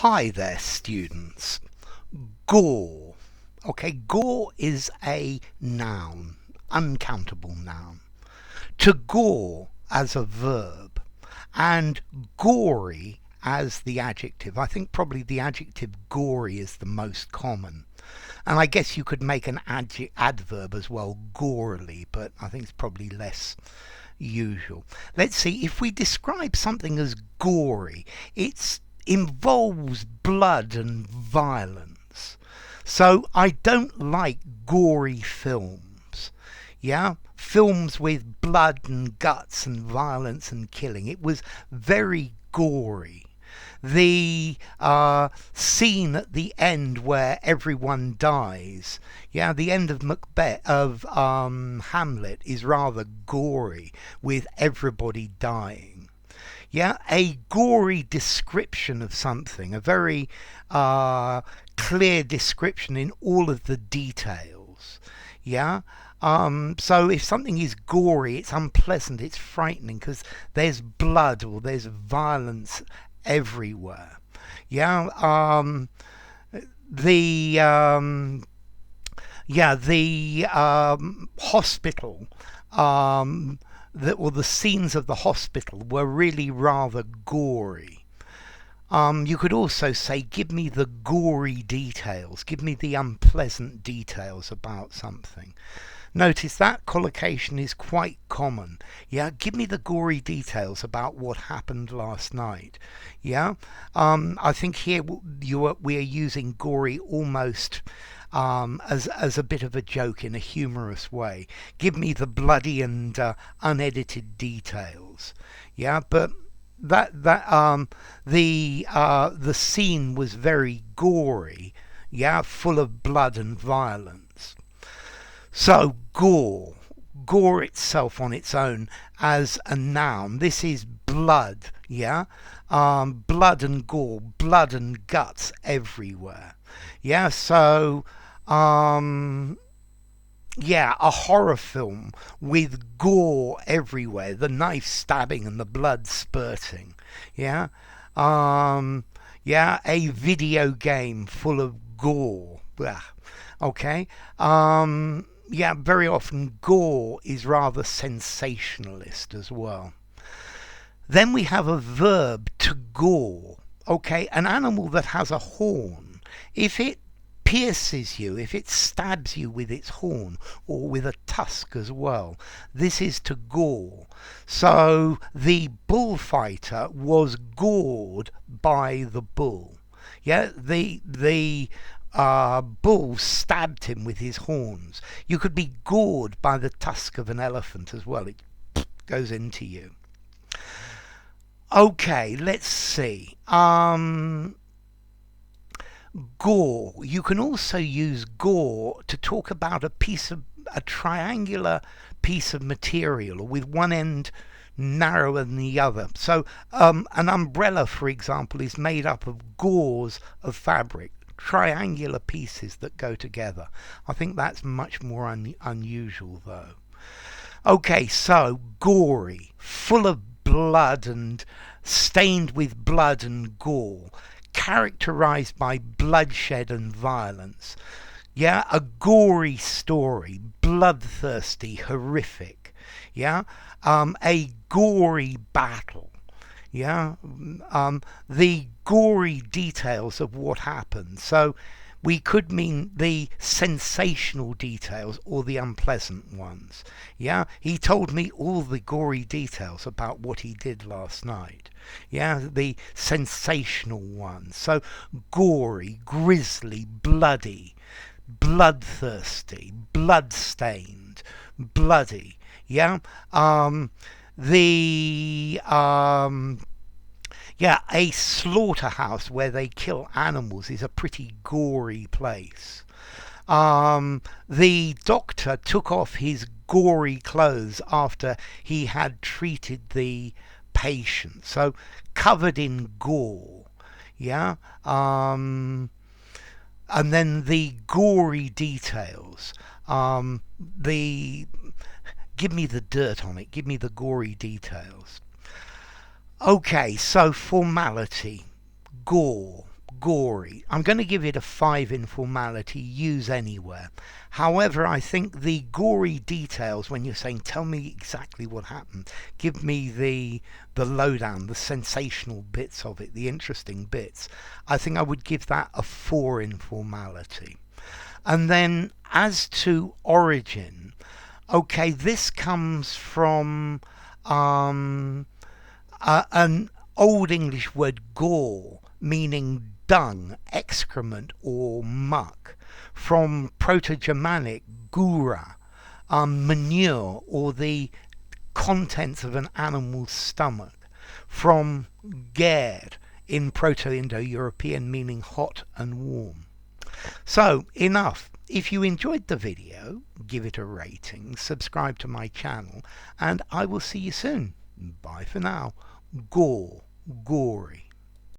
Hi there, students. Gore. Okay, gore is a noun, uncountable noun. To gore as a verb, and gory as the adjective. I think probably the adjective gory is the most common. And I guess you could make an adverb as well, gorily, but I think it's probably less usual. Let's see, if we describe something as gory, it involves blood and violence. So I don't like gory films. Yeah, films with blood and guts and violence and killing. It was very gory. The scene at the end where everyone dies, yeah, the end of Macbeth, of Hamlet, is rather gory, with everybody dying. Yeah, a gory description of something, a very clear description in all of the details. Yeah. So if something is gory, it's unpleasant, it's frightening because there's blood or there's violence everywhere. Yeah. The hospital, the scenes of the hospital were really rather gory. You could also say, give me the gory details, give me the unpleasant details about something. Notice that collocation is quite common. Yeah, give me the gory details about what happened last night. Yeah, I think here we are using gory almost as a bit of a joke in a humorous way. Give me the bloody and unedited details. Yeah, but the scene was very gory. Yeah, full of blood and violence. So gore itself on its own as a noun. This is blood. Yeah, blood and gore, blood and guts everywhere. Yeah, so yeah, a horror film with gore everywhere, the knife stabbing and the blood spurting. Yeah, yeah, a video game full of gore. Blah. Okay. Yeah, very often gore is rather sensationalist as well. Then we have a verb, to gore. Okay, an animal that has a horn. If it pierces you, if it stabs you with its horn or with a tusk as well, this is to gore. So the bullfighter was gored by the bull. Yeah, the bull stabbed him with his horns. You could be gored by the tusk of an elephant as well. It goes into you. Okay, let's see. Gore. You can also use gore to talk about a triangular piece of material with one end narrower than the other. So an umbrella, for example, is made up of gauze of fabric, triangular pieces that go together. I think that's much more unusual though. Okay, so gory, full of blood and stained with blood and gore, characterized by bloodshed and violence. Yeah, a gory story, bloodthirsty, horrific. Yeah, a gory battle. Yeah, the gory details of what happened. So we could mean the sensational details or the unpleasant ones. Yeah, he told me all the gory details about what he did last night. Yeah, the sensational ones. So gory, grisly, bloody, bloodthirsty, bloodstained, bloody. Yeah, the yeah, a slaughterhouse where they kill animals is a pretty gory place. The doctor took off his gory clothes after he had treated the patient, so covered in gore. Yeah. And then the gory details. The Give me the dirt on it. Give me the gory details. Okay, so formality, gore, gory. I'm going to give it a 5 in formality, use anywhere. However, I think the gory details, when you're saying tell me exactly what happened, give me the lowdown, the sensational bits of it, the interesting bits, I think I would give that a 4 in formality. And then as to origin, okay, this comes from an Old English word gore, meaning dung, excrement or muck, from Proto-Germanic gura, manure or the contents of an animal's stomach, from gerd in Proto-Indo-European, meaning hot and warm. So enough. If you enjoyed the video, give it a rating, subscribe to my channel, and I will see you soon. Bye for now. Gore, gory.